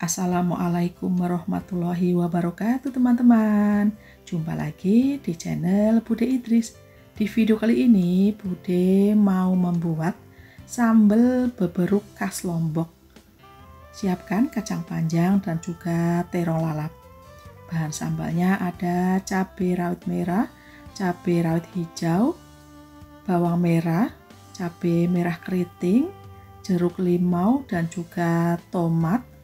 Assalamualaikum warahmatullahi wabarakatuh teman-teman. Jumpa lagi di channel Bude Idris. Di video kali ini Bude mau membuat sambal beberuk khas Lombok. Siapkan kacang panjang dan juga terong lalap. Bahan sambalnya ada cabai rawit merah, cabai rawit hijau, bawang merah, cabai merah keriting, jeruk limau dan juga tomat.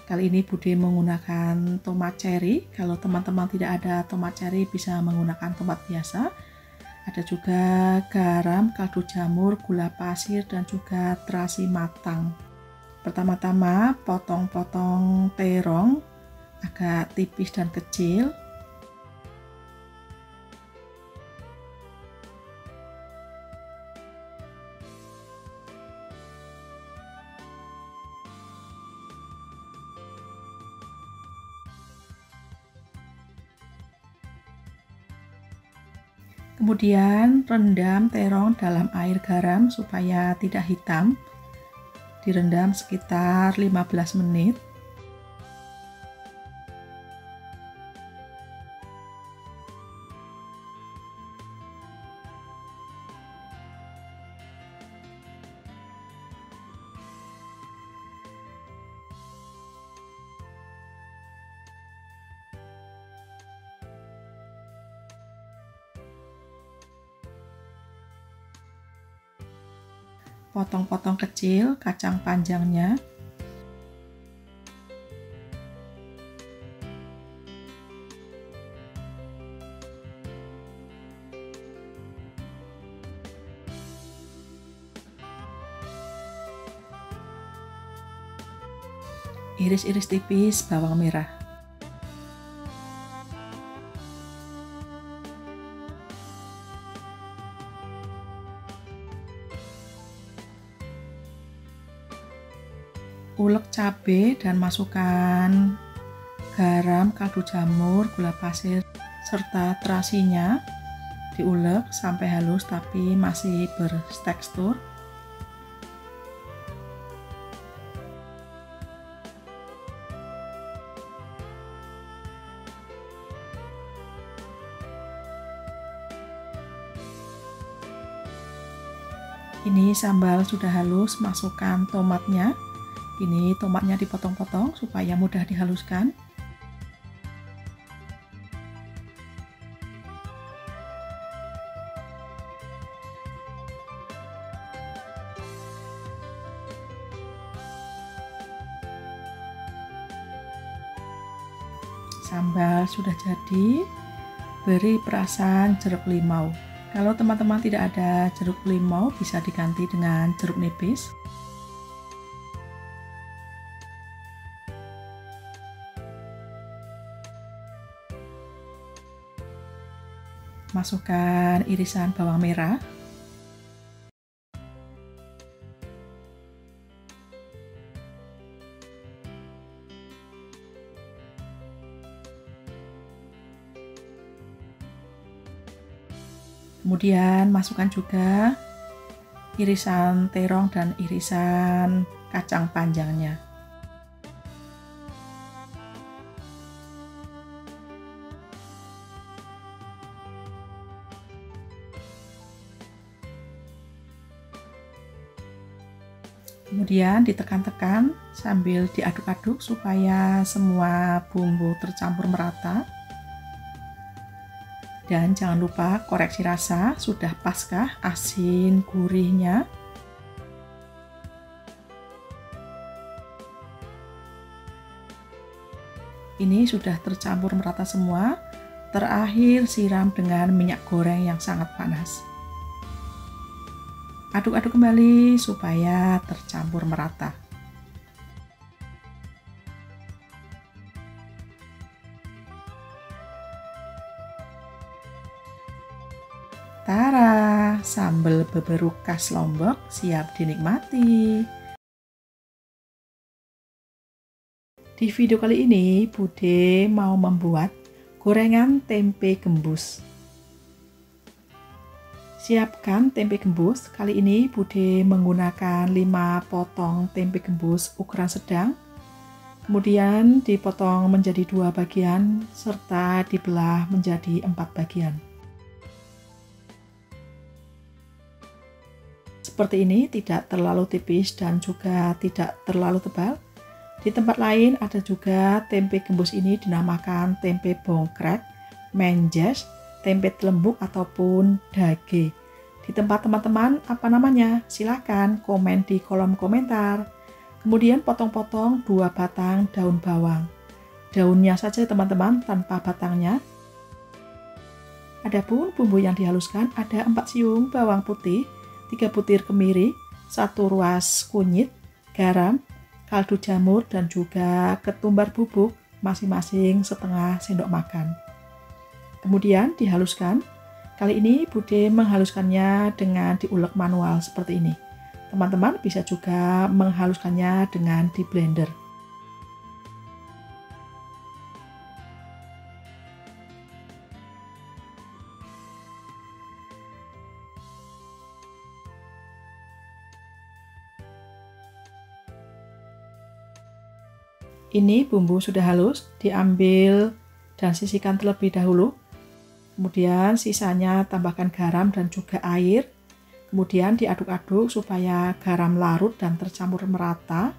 Kali ini Bude menggunakan tomat cherry. Kalau teman-teman tidak ada tomat cherry bisa menggunakan tomat biasa. Ada juga garam, kaldu jamur, gula pasir dan juga terasi matang. Pertama-tama potong-potong terong agak tipis dan kecil. Kemudian rendam terong dalam air garam supaya tidak hitam. Direndam sekitar 15 menit. Potong-potong kecil kacang panjangnya. Iris-iris tipis bawang merah. Ulek cabai dan masukkan garam, kaldu jamur, gula pasir serta terasinya. Diulek sampai halus tapi masih bertekstur. Ini sambal sudah halus, masukkan tomatnya. Ini tomatnya dipotong-potong supaya mudah dihaluskan. Sambal sudah jadi. Beri perasan jeruk limau. Kalau teman-teman tidak ada jeruk limau bisa diganti dengan jeruk nipis. Masukkan irisan bawang merah. Kemudian masukkan juga irisan terong dan irisan kacang panjangnya. Kemudian ditekan-tekan sambil diaduk-aduk supaya semua bumbu tercampur merata. Dan jangan lupa koreksi rasa, sudah paskah asin gurihnya. Ini sudah tercampur merata semua. Terakhir siram dengan minyak goreng yang sangat panas. Aduk-aduk kembali supaya tercampur merata. Tara, sambal beberuk khas Lombok siap dinikmati. Di video kali ini Bude mau membuat gorengan tempe gembus. Siapkan tempe gembus. Kali ini Bude menggunakan 5 potong tempe gembus ukuran sedang. Kemudian dipotong menjadi 2 bagian serta dibelah menjadi 4 bagian. Seperti ini, tidak terlalu tipis dan juga tidak terlalu tebal. Di tempat lain ada juga tempe gembus ini dinamakan tempe bongkrek, menjes, tempe telembuk ataupun dage. Di tempat teman-teman apa namanya? Silahkan komen di kolom komentar. Kemudian potong-potong 2 batang daun bawang. Daunnya saja teman-teman, tanpa batangnya. Adapun bumbu yang dihaluskan ada 4 siung bawang putih, 3 butir kemiri, 1 ruas kunyit, garam, kaldu jamur, dan juga ketumbar bubuk masing-masing setengah sendok makan. Kemudian dihaluskan. Kali ini Bude menghaluskannya dengan diulek manual seperti ini. Teman-teman bisa juga menghaluskannya dengan di blender. Ini bumbu sudah halus, diambil dan sisihkan terlebih dahulu. Kemudian sisanya tambahkan garam dan juga air. Kemudian diaduk-aduk supaya garam larut dan tercampur merata.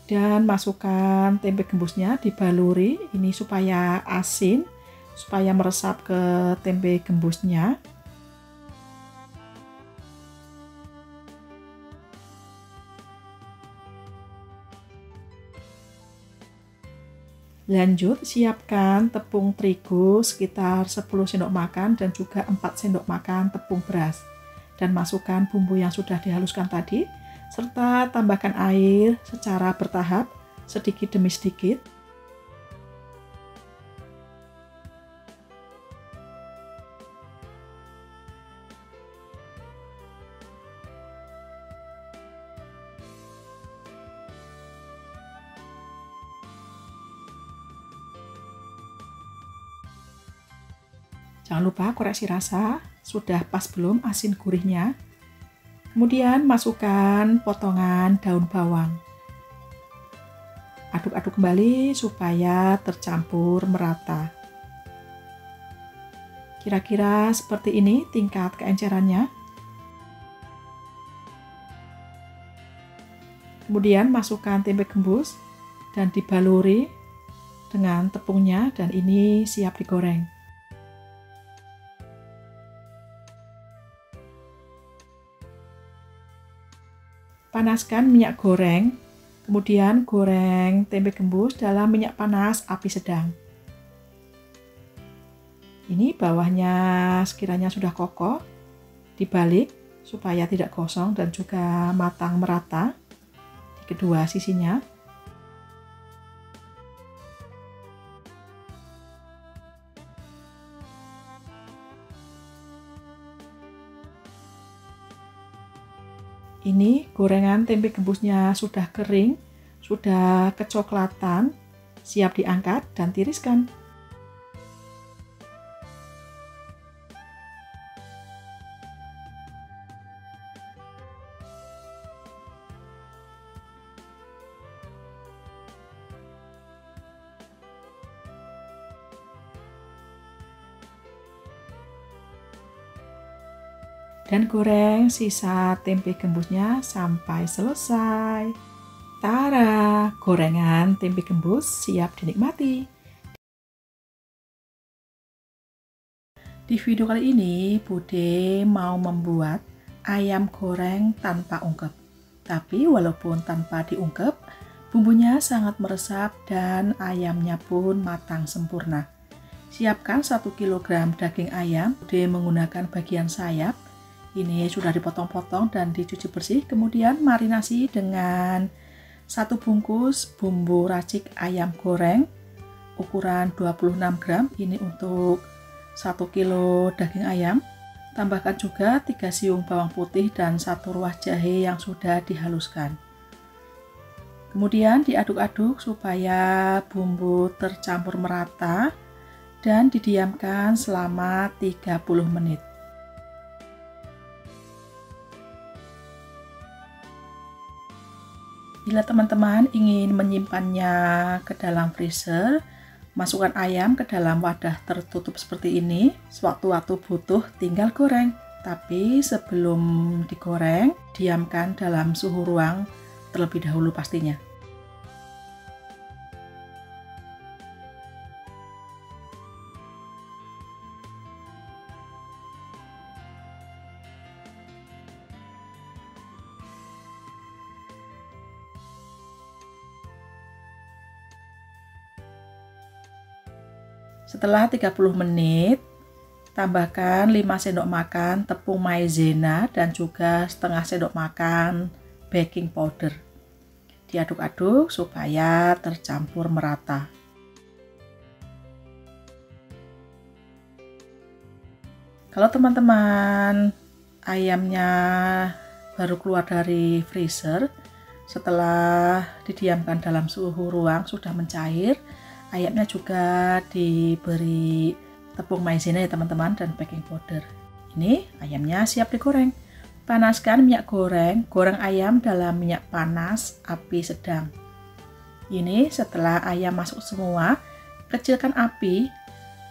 Dan masukkan tempe gembusnya, dibaluri ini supaya asin, supaya meresap ke tempe gembusnya. Lanjut, siapkan tepung terigu sekitar 10 sendok makan dan juga 4 sendok makan tepung beras. Dan masukkan bumbu yang sudah dihaluskan tadi, serta tambahkan air secara bertahap, sedikit demi sedikit. Jangan lupa koreksi rasa, sudah pas belum asin gurihnya. Kemudian masukkan potongan daun bawang. Aduk-aduk kembali supaya tercampur merata. Kira-kira seperti ini tingkat keencerannya. Kemudian masukkan tempe gembus dan dibaluri dengan tepungnya, dan ini siap digoreng. Panaskan minyak goreng, kemudian goreng tempe gembus dalam minyak panas api sedang. Ini bawahnya sekiranya sudah kokoh, dibalik supaya tidak gosong dan juga matang merata di kedua sisinya. Ini gorengan tempe gembusnya sudah kering, sudah kecoklatan, siap diangkat dan tiriskan. Dan goreng sisa tempe gembusnya sampai selesai. Tara, gorengan tempe gembus siap dinikmati. Di video kali ini, Bude mau membuat ayam goreng tanpa ungkep. Tapi walaupun tanpa diungkep, bumbunya sangat meresap dan ayamnya pun matang sempurna. Siapkan 1 kg daging ayam. Bude menggunakan bagian sayap. Ini sudah dipotong-potong dan dicuci bersih. Kemudian marinasi dengan 1 bungkus bumbu racik ayam goreng ukuran 26 gram. Ini untuk 1 kilo daging ayam. Tambahkan juga 3 siung bawang putih dan 1 ruas jahe yang sudah dihaluskan. Kemudian diaduk-aduk supaya bumbu tercampur merata dan didiamkan selama 30 menit. Bila teman-teman ingin menyimpannya ke dalam freezer, masukkan ayam ke dalam wadah tertutup seperti ini. Sewaktu-waktu butuh tinggal goreng. Tapi sebelum digoreng, diamkan dalam suhu ruang terlebih dahulu pastinya. Setelah 30 menit, tambahkan 5 sendok makan tepung maizena dan juga setengah sendok makan baking powder. Diaduk-aduk supaya tercampur merata. Kalau teman-teman ayamnya baru keluar dari freezer, setelah didiamkan dalam suhu ruang sudah mencair, ayamnya juga diberi tepung maizena ya teman-teman dan baking powder. Ini ayamnya siap digoreng. Panaskan minyak goreng, goreng ayam dalam minyak panas, api sedang. Ini setelah ayam masuk semua, kecilkan api,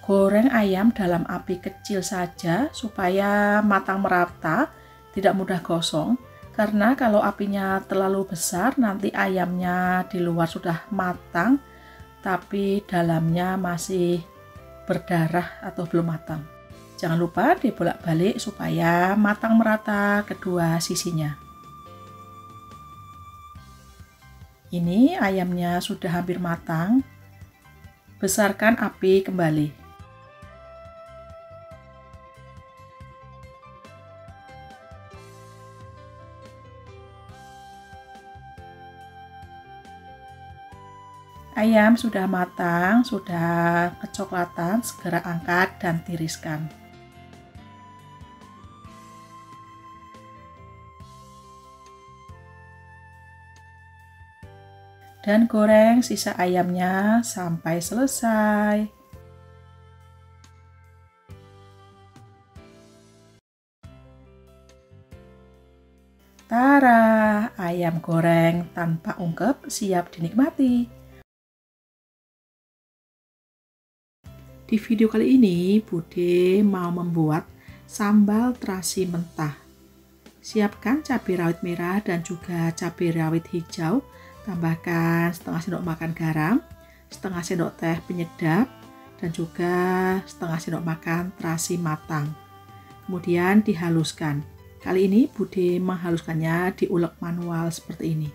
goreng ayam dalam api kecil saja supaya matang merata, tidak mudah gosong. Karena kalau apinya terlalu besar, nanti ayamnya di luar sudah matang, tapi dalamnya masih berdarah atau belum matang. Jangan lupa dibolak-balik supaya matang merata kedua sisinya. Ini ayamnya sudah hampir matang. Besarkan api kembali. Ayam sudah matang, sudah kecoklatan, segera angkat dan tiriskan. Dan goreng sisa ayamnya sampai selesai. Tara, ayam goreng tanpa ungkep siap dinikmati. Di video kali ini, Bude mau membuat sambal terasi mentah. Siapkan cabai rawit merah dan juga cabai rawit hijau. Tambahkan setengah sendok makan garam, setengah sendok teh penyedap, dan juga setengah sendok makan terasi matang. Kemudian dihaluskan. Kali ini Bude menghaluskannya diulek manual seperti ini.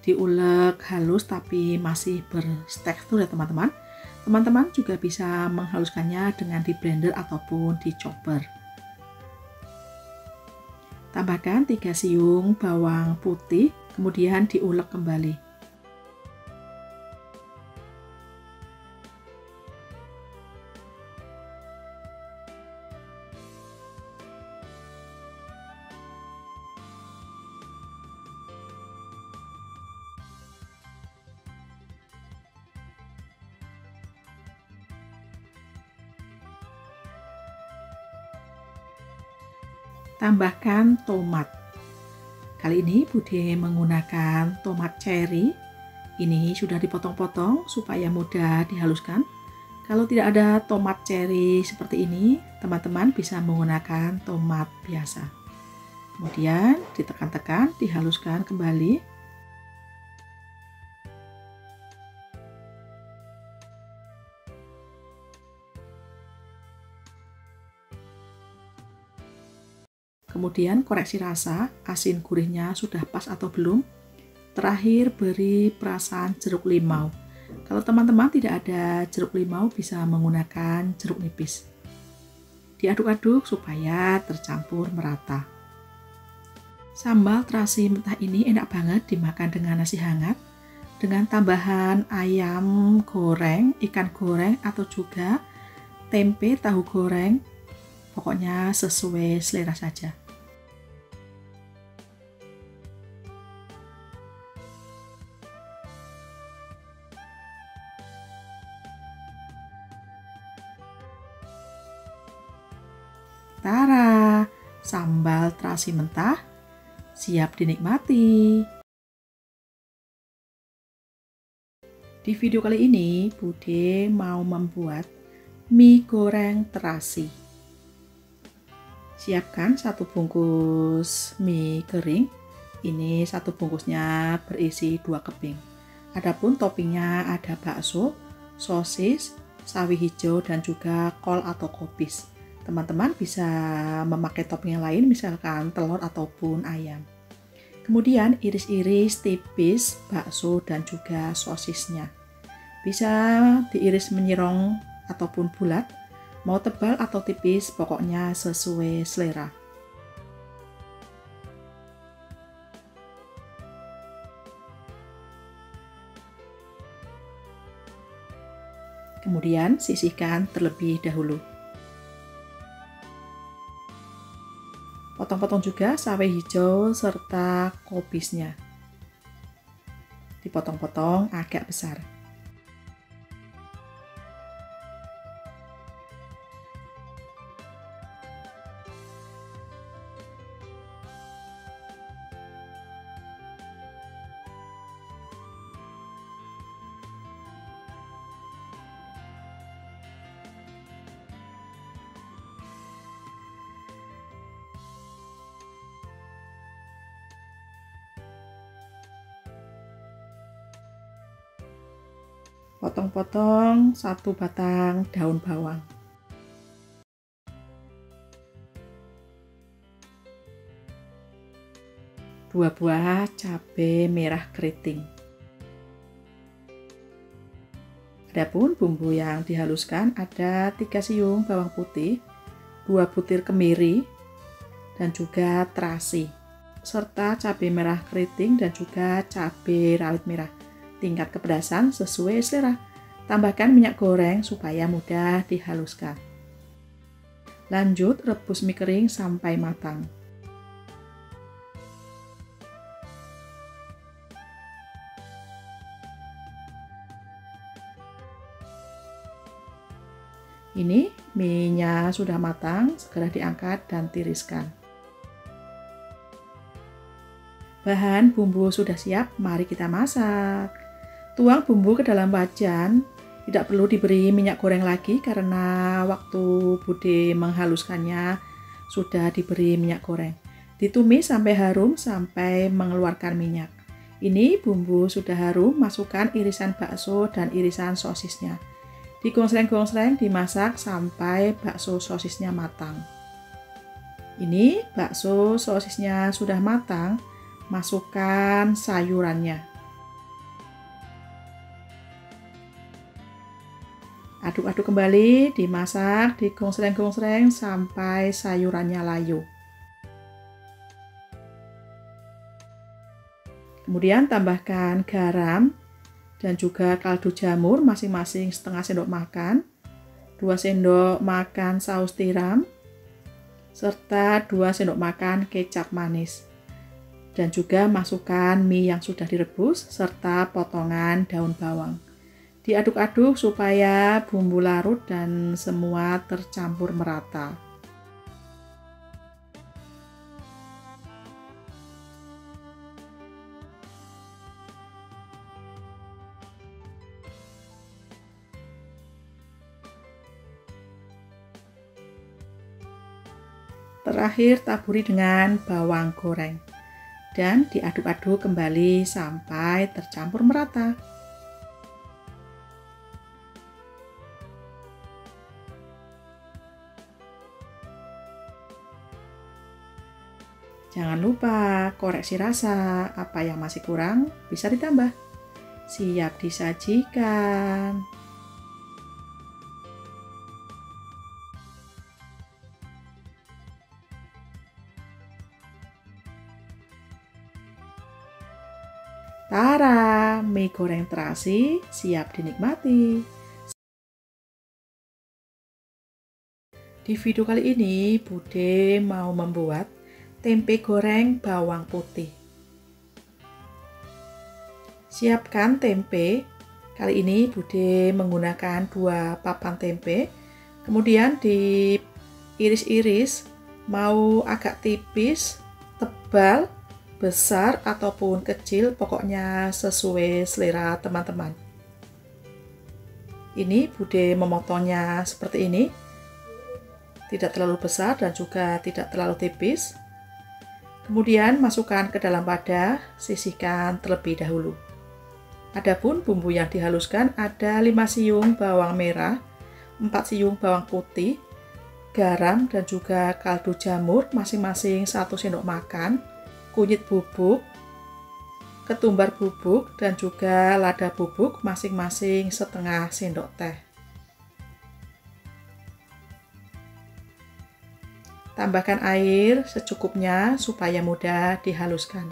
Diulek halus tapi masih bertekstur ya teman-teman. Teman-teman juga bisa menghaluskannya dengan di blender ataupun di chopper. Tambahkan 3 siung bawang putih, kemudian diulek kembali. Tambahkan tomat. Kali ini Bude menggunakan tomat cherry. Ini sudah dipotong-potong supaya mudah dihaluskan. Kalau tidak ada tomat cherry seperti ini, teman-teman bisa menggunakan tomat biasa. Kemudian ditekan-tekan, dihaluskan kembali. Kemudian koreksi rasa, asin gurihnya sudah pas atau belum. Terakhir beri perasan jeruk limau. Kalau teman-teman tidak ada jeruk limau, bisa menggunakan jeruk nipis. Diaduk-aduk supaya tercampur merata. Sambal terasi mentah ini enak banget dimakan dengan nasi hangat, dengan tambahan ayam goreng, ikan goreng, atau juga tempe tahu goreng. Pokoknya sesuai selera saja. Tara, sambal terasi mentah siap dinikmati. Di video kali ini, Bude mau membuat mie goreng terasi. Siapkan 1 bungkus mie kering. Ini 1 bungkusnya berisi 2 keping. Adapun toppingnya ada bakso, sosis, sawi hijau, dan juga kol atau kobis. Teman-teman bisa memakai topping yang lain, misalkan telur ataupun ayam. Kemudian iris-iris tipis bakso dan juga sosisnya. Bisa diiris menyirong ataupun bulat, mau tebal atau tipis, pokoknya sesuai selera. Kemudian sisihkan terlebih dahulu. Potong-potong juga sawi hijau serta kobisnya. Dipotong-potong agak besar. Potong-potong 1 batang daun bawang. Dua buah cabai merah keriting. Adapun bumbu yang dihaluskan ada 3 siung bawang putih, 2 butir kemiri, dan juga terasi, serta cabai merah keriting dan juga cabai rawit merah. Tingkat kepedasan sesuai selera. Tambahkan minyak goreng supaya mudah dihaluskan. Lanjut rebus mie kering sampai matang. Ini mie-nya sudah matang, segera diangkat dan tiriskan. Bahan bumbu sudah siap, mari kita masak. Tuang bumbu ke dalam wajan, tidak perlu diberi minyak goreng lagi karena waktu Bude menghaluskannya sudah diberi minyak goreng. Ditumis sampai harum sampai mengeluarkan minyak. Ini bumbu sudah harum, masukkan irisan bakso dan irisan sosisnya. Digonsreng-gonsreng, dimasak sampai bakso sosisnya matang. Ini bakso sosisnya sudah matang, masukkan sayurannya. Aduk-aduk kembali, dimasak, digonsreng-gonsreng sampai sayurannya layu. Kemudian tambahkan garam dan juga kaldu jamur masing-masing setengah sendok makan, 2 sendok makan saus tiram, serta 2 sendok makan kecap manis. Dan juga masukkan mie yang sudah direbus serta potongan daun bawang. Diaduk-aduk supaya bumbu larut dan semua tercampur merata. Terakhir taburi dengan bawang goreng dan diaduk-aduk kembali sampai tercampur merata. Jangan lupa koreksi rasa, apa yang masih kurang bisa ditambah. Siap disajikan. Tara, mie goreng terasi siap dinikmati. Di video kali ini, Bude mau membuat tempe goreng bawang putih. Siapkan tempe. Kali ini Bude menggunakan 2 papan tempe. Kemudian diiris-iris, mau agak tipis, tebal, besar ataupun kecil, pokoknya sesuai selera teman-teman. Ini Bude memotongnya seperti ini, tidak terlalu besar dan juga tidak terlalu tipis. Kemudian masukkan ke dalam wadah, sisihkan terlebih dahulu. Adapun bumbu yang dihaluskan ada 5 siung bawang merah, 4 siung bawang putih, garam dan juga kaldu jamur masing-masing 1 sendok makan, kunyit bubuk, ketumbar bubuk dan juga lada bubuk masing-masing setengah sendok teh. Tambahkan air secukupnya supaya mudah dihaluskan.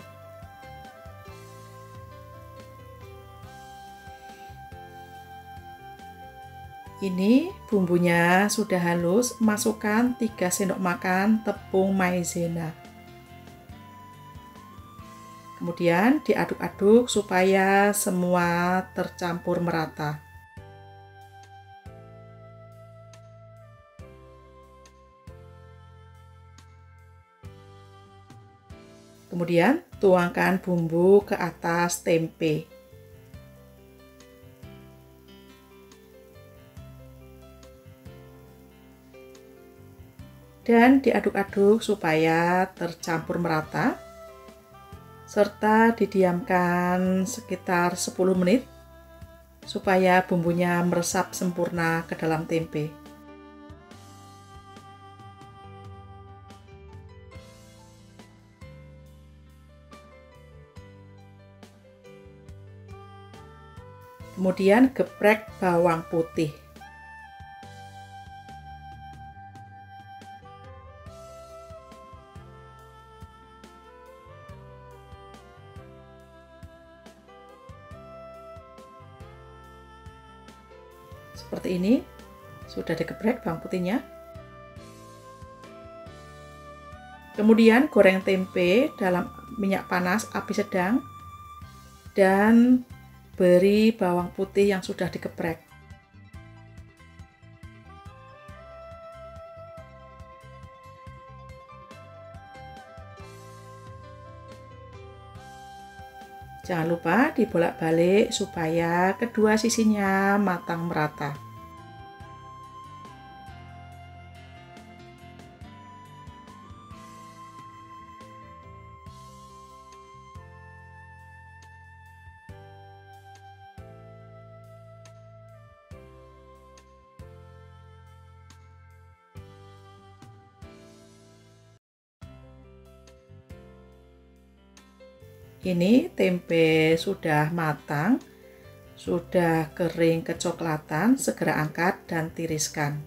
Ini bumbunya sudah halus, masukkan 3 sendok makan tepung maizena. Kemudian diaduk-aduk supaya semua tercampur merata. Kemudian tuangkan bumbu ke atas tempe. Dan diaduk-aduk supaya tercampur merata. Serta didiamkan sekitar 10 menit supaya bumbunya meresap sempurna ke dalam tempe. Kemudian geprek bawang putih. Seperti ini, sudah digeprek bawang putihnya. Kemudian goreng tempe dalam minyak panas api sedang dan beri bawang putih yang sudah digeprek. Jangan lupa dibolak-balik supaya kedua sisinya matang merata. Ini tempe sudah matang, sudah kering kecoklatan, segera angkat dan tiriskan.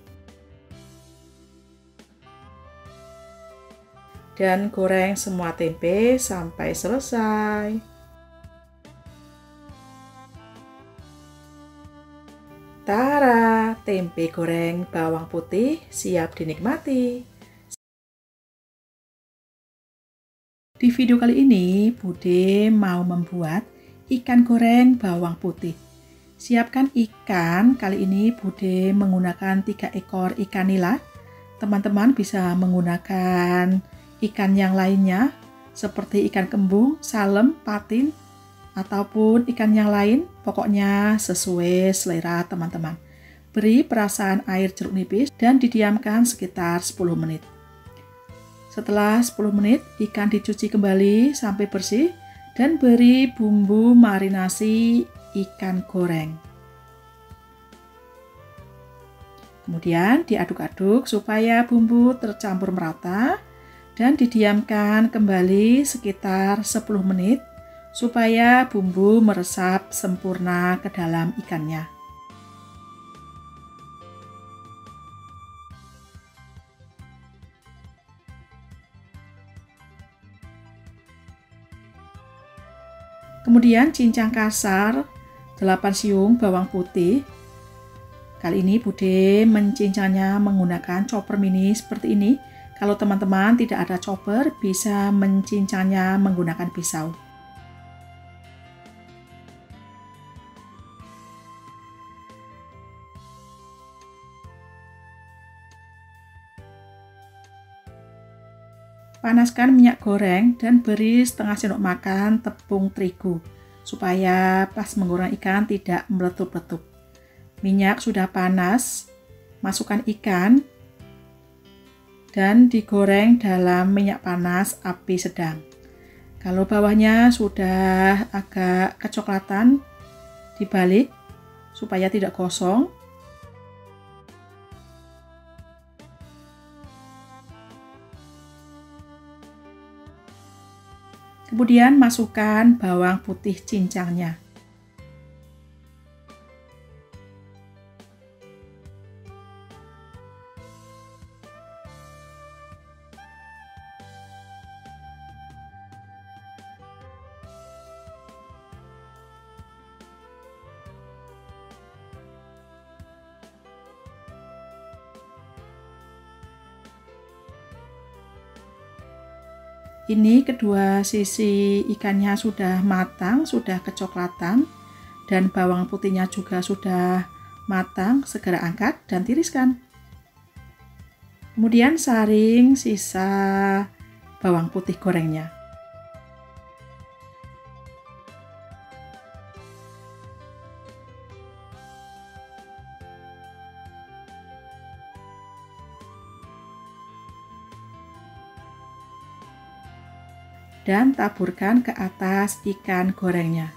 Dan goreng semua tempe sampai selesai. Tara, tempe goreng bawang putih siap dinikmati. Di video kali ini, Bude mau membuat ikan goreng bawang putih. Siapkan ikan, kali ini Bude menggunakan 3 ekor ikan nila. Teman-teman bisa menggunakan ikan yang lainnya, seperti ikan kembung, salem, patin, ataupun ikan yang lain, pokoknya sesuai selera teman-teman. Beri perasan air jeruk nipis dan didiamkan sekitar 10 menit. Setelah 10 menit, ikan dicuci kembali sampai bersih dan beri bumbu marinasi ikan goreng. Kemudian diaduk-aduk supaya bumbu tercampur merata dan didiamkan kembali sekitar 10 menit supaya bumbu meresap sempurna ke dalam ikannya. Kemudian cincang kasar 8 siung bawang putih. Kali ini Bude mencincangnya menggunakan chopper mini seperti ini. Kalau teman-teman tidak ada chopper, bisa mencincangnya menggunakan pisau. Panaskan minyak goreng dan beri setengah sendok makan tepung terigu supaya pas menggoreng ikan tidak meletup-letup. Minyak sudah panas, masukkan ikan dan digoreng dalam minyak panas api sedang. Kalau bawahnya sudah agak kecoklatan, dibalik supaya tidak gosong. Kemudian masukkan bawang putih cincangnya. Ini kedua sisi ikannya sudah matang, sudah kecoklatan, dan bawang putihnya juga sudah matang. Segera angkat dan tiriskan. Kemudian saring sisa bawang putih gorengnya. Dan taburkan ke atas ikan gorengnya.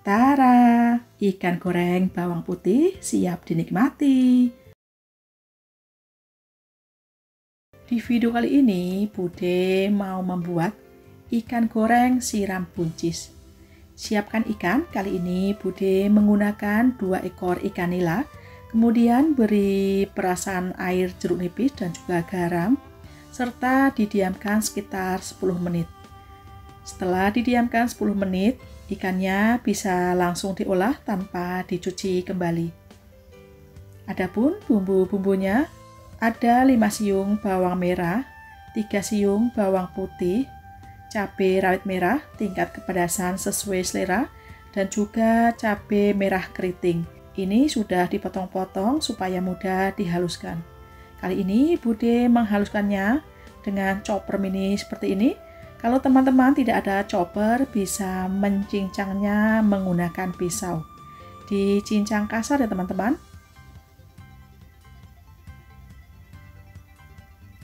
Tara, ikan goreng bawang putih siap dinikmati. Di video kali ini, Bude mau membuat ikan goreng siram buncis. Siapkan ikan, kali ini Bude menggunakan 2 ekor ikan nila, kemudian beri perasan air jeruk nipis dan juga garam, serta didiamkan sekitar 10 menit. Setelah didiamkan 10 menit, ikannya bisa langsung diolah tanpa dicuci kembali. Adapun bumbu-bumbunya, ada 5 siung bawang merah, 3 siung bawang putih, cabai rawit merah tingkat kepedasan sesuai selera, dan juga cabai merah keriting. Ini sudah dipotong-potong supaya mudah dihaluskan. Kali ini Bude menghaluskannya dengan chopper mini seperti ini. Kalau teman-teman tidak ada chopper, bisa mencincangnya menggunakan pisau. Dicincang kasar ya teman-teman.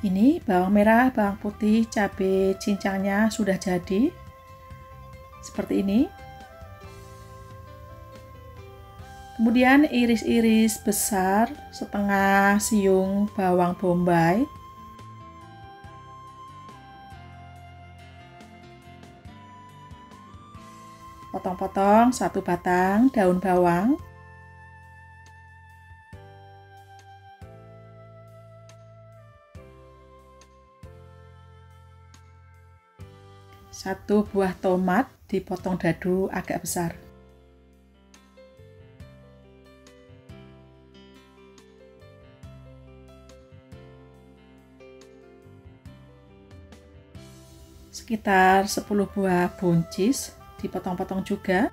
Ini bawang merah, bawang putih, cabai cincangnya sudah jadi seperti ini. Kemudian iris-iris besar setengah siung bawang bombay, potong-potong 1 batang daun bawang, 1 buah tomat dipotong dadu agak besar. Sekitar 10 buah buncis dipotong-potong juga.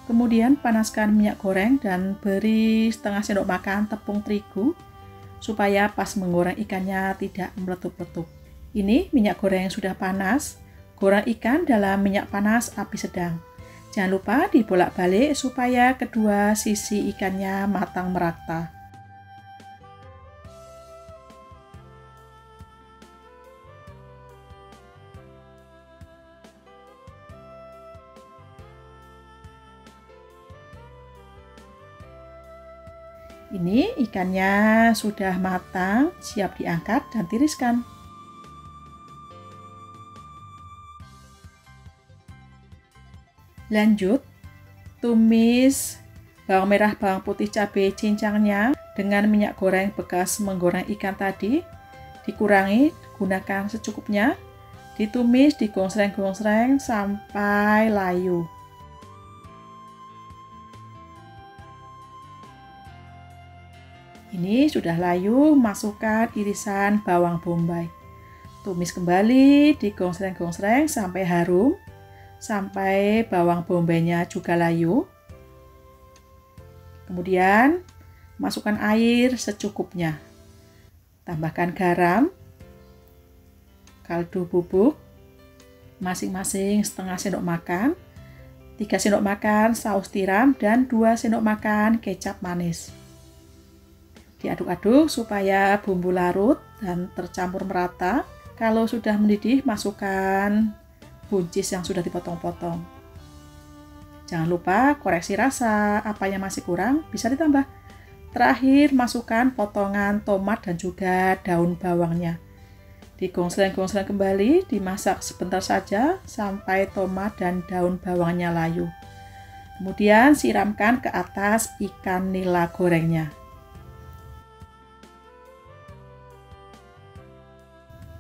Kemudian panaskan minyak goreng dan beri setengah sendok makan tepung terigu supaya pas menggoreng ikannya tidak meletup-letup. Ini minyak goreng sudah panas. Goreng ikan dalam minyak panas api sedang. Jangan lupa dibolak-balik supaya kedua sisi ikannya matang merata. Ini ikannya sudah matang, siap diangkat dan tiriskan. Lanjut, tumis bawang merah, bawang putih, cabai cincangnya dengan minyak goreng bekas menggoreng ikan tadi. Dikurangi, gunakan secukupnya. Ditumis, digonsreng-gonsreng sampai layu. Ini sudah layu, masukkan irisan bawang bombay. Tumis kembali, digonsreng-gonsreng sampai harum, sampai bawang bombaynya juga layu. Kemudian masukkan air secukupnya. Tambahkan garam, kaldu bubuk, masing-masing setengah sendok makan, 3 sendok makan saus tiram, dan 2 sendok makan kecap manis. Diaduk-aduk supaya bumbu larut dan tercampur merata. Kalau sudah mendidih, masukkan buncis yang sudah dipotong-potong. Jangan lupa koreksi rasa, apa yang masih kurang bisa ditambah. Terakhir, masukkan potongan tomat dan juga daun bawangnya. Digongsreng-gongsreng kembali, dimasak sebentar saja sampai tomat dan daun bawangnya layu. Kemudian siramkan ke atas ikan nila gorengnya.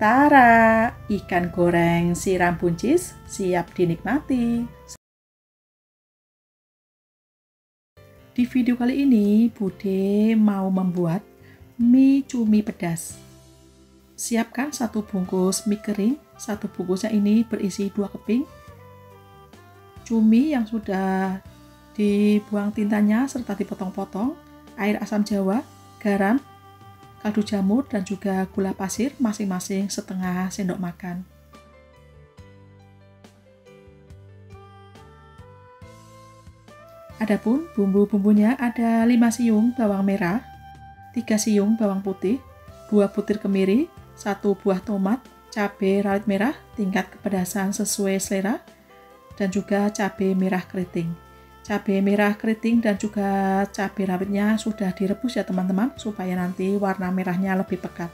Tara, ikan goreng siram buncis siap dinikmati. Di video kali ini, Bude mau membuat mie cumi pedas. Siapkan 1 bungkus mie kering. 1 bungkusnya ini berisi 2 keping. Cumi yang sudah dibuang tintanya serta dipotong-potong, air asam jawa, garam, kaldu jamur, dan juga gula pasir masing-masing setengah sendok makan. Adapun bumbu-bumbunya ada 5 siung bawang merah, 3 siung bawang putih, 2 butir kemiri, 1 buah tomat, cabai rawit merah tingkat kepedasan sesuai selera, dan juga cabai merah keriting. Cabai merah keriting dan juga cabai rawitnya sudah direbus ya teman-teman, supaya nanti warna merahnya lebih pekat.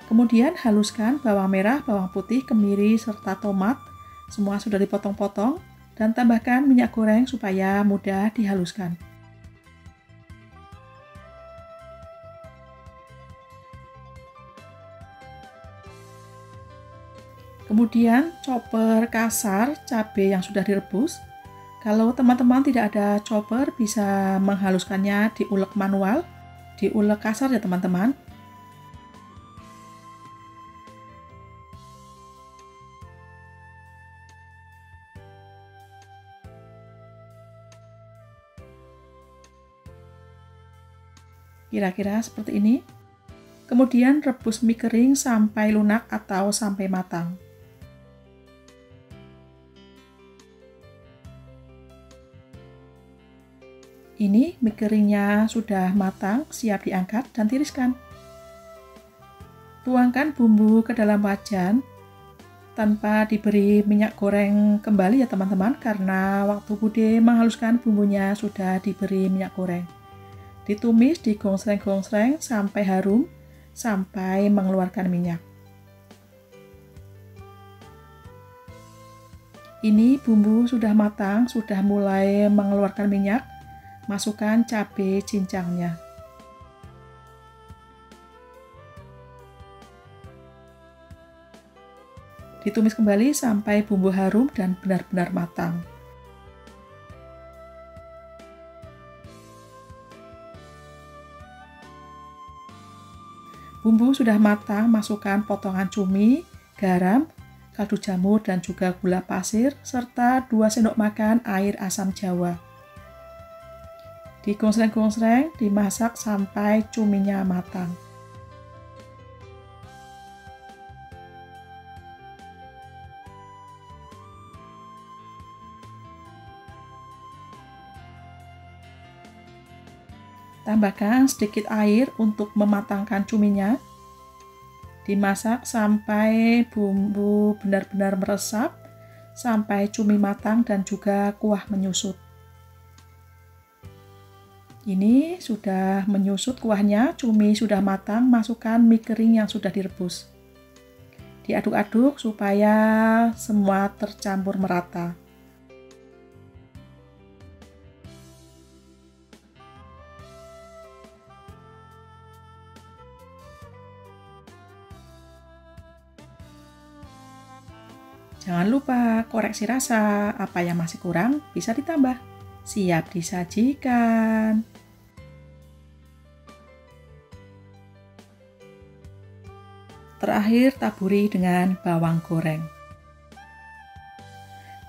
Kemudian haluskan bawang merah, bawang putih, kemiri, serta tomat. Semua sudah dipotong-potong. Dan tambahkan minyak goreng supaya mudah dihaluskan. Kemudian chopper kasar cabai yang sudah direbus. Kalau teman-teman tidak ada chopper, bisa menghaluskannya di ulek manual, di ulek kasar ya teman-teman. Kira-kira seperti ini. Kemudian rebus mie kering sampai lunak atau sampai matang. Ini mie keringnya sudah matang, siap diangkat dan tiriskan. Tuangkan bumbu ke dalam wajan tanpa diberi minyak goreng kembali ya teman-teman, karena waktu Bude menghaluskan bumbunya sudah diberi minyak goreng. Ditumis, digongsreng-gongsreng sampai harum, sampai mengeluarkan minyak. Ini bumbu sudah matang, sudah mulai mengeluarkan minyak. Masukkan cabai cincangnya. Ditumis kembali sampai bumbu harum dan benar-benar matang. Bumbu sudah matang, masukkan potongan cumi, garam, kaldu jamur, dan juga gula pasir, serta 2 sendok makan air asam jawa. Digongsreng-gongsreng, dimasak sampai cuminya matang. Tambahkan sedikit air untuk mematangkan cuminya. Dimasak sampai bumbu benar-benar meresap, sampai cumi matang dan juga kuah menyusut. Ini sudah menyusut kuahnya, cumi sudah matang, masukkan mie kering yang sudah direbus. Diaduk-aduk supaya semua tercampur merata. Jangan lupa koreksi rasa, apa yang masih kurang bisa ditambah. Siap disajikan. Terakhir taburi dengan bawang goreng.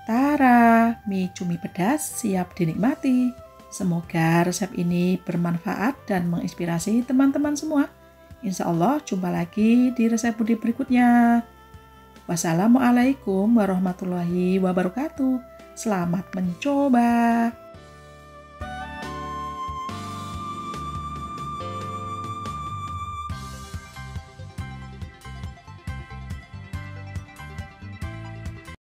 Tara, mie cumi pedas siap dinikmati. Semoga resep ini bermanfaat dan menginspirasi teman-teman semua. Insya Allah jumpa lagi di resep Bude berikutnya. Wassalamualaikum warahmatullahi wabarakatuh. Selamat mencoba.